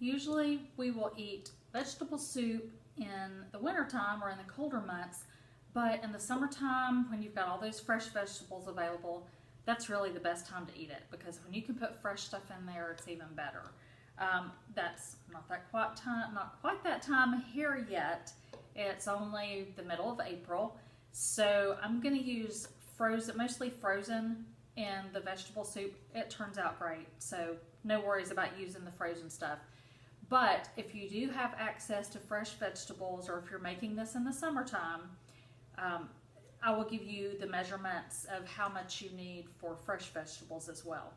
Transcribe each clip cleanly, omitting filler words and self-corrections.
Usually we will eat vegetable soup in the wintertime or in the colder months, but in the summertime when you've got all those fresh vegetables available, that's really the best time to eat it, because when you can put fresh stuff in there, it's even better. That's not quite that time here yet. It's only the middle of April, so I'm going to use mostly frozen in the vegetable soup. It turns out great, so no worries about using the frozen stuff. But if you do have access to fresh vegetables, or if you're making this in the summertime, I will give you the measurements of how much you need for fresh vegetables as well.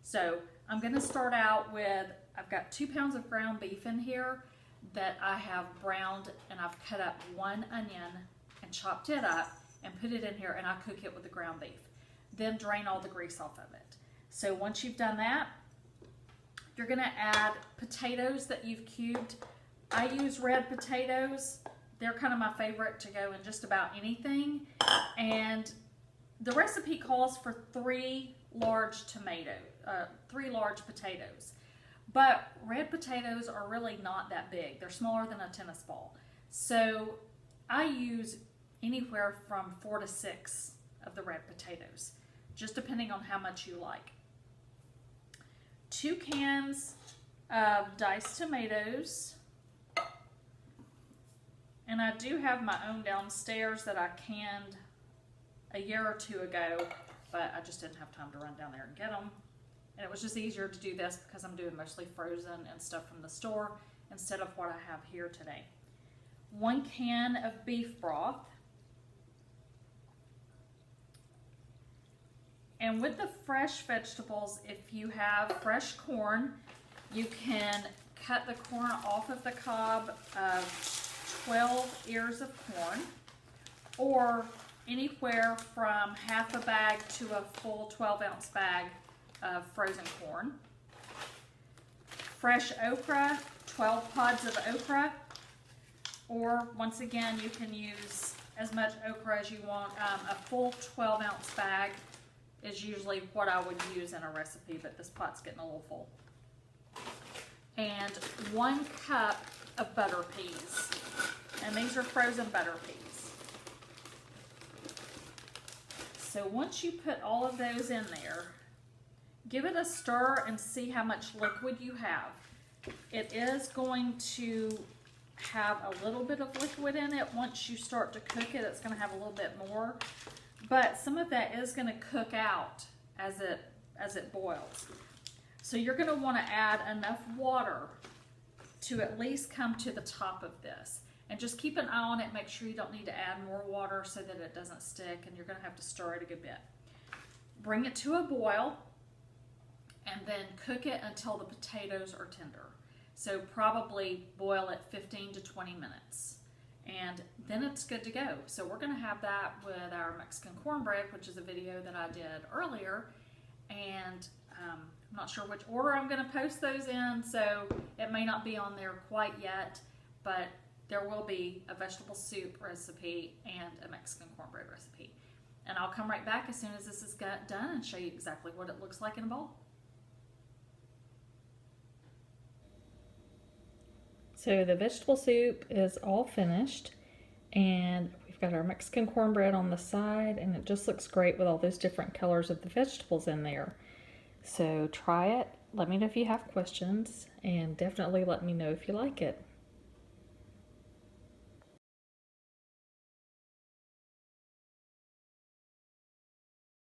So I'm going to start out with, I've got 2 pounds of ground beef in here that I have browned, and I've cut up 1 onion and chopped it up and put it in here, and I cook it with the ground beef. Then drain all the grease off of it. So once you've done that, you're going to add potatoes that you've cubed. I use red potatoes. They're kind of my favorite to go in just about anything. And the recipe calls for 3 large potatoes. But red potatoes are really not that big. They're smaller than a tennis ball. So I use anywhere from 4 to 6 of the red potatoes, just depending on how much you like. 2 cans of diced tomatoes. And I do have my own downstairs that I canned a year or 2 ago, but I just didn't have time to run down there and get them. And it was just easier to do this because I'm doing mostly frozen and stuff from the store instead of what I have here today. 1 can of beef broth. And with the fresh vegetables, if you have fresh corn, you can cut the corn off of the cob of 12 ears of corn, or anywhere from half a bag to a full 12-ounce bag of frozen corn. Fresh okra, 12 pods of okra, or once again, you can use as much okra as you want. A full 12-ounce bag is usually what I would use in a recipe, but this pot's getting a little full. And 1 cup of butter peas. And these are frozen butter peas. So once you put all of those in there, give it a stir and see how much liquid you have. It is going to have a little bit of liquid in it. Once you start to cook it, it's going to have a little bit more. But some of that is going to cook out as it boils. So you're going to want to add enough water to at least come to the top of this. And just keep an eye on it. Make sure you don't need to add more water so that it doesn't stick, and you're going to have to stir it a good bit. Bring it to a boil and then cook it until the potatoes are tender. So probably boil it 15 to 20 minutes. And then it's good to go. So we're going to have that with our Mexican cornbread, which is a video that I did earlier. And I'm not sure which order I'm going to post those in, so it may not be on there quite yet, but there will be a vegetable soup recipe and a Mexican cornbread recipe. And I'll come right back as soon as this is done and show you exactly what it looks like in a bowl. So the vegetable soup is all finished, and we've got our Mexican cornbread on the side, and it just looks great with all those different colors of the vegetables in there. So try it, let me know if you have questions, and definitely let me know if you like it.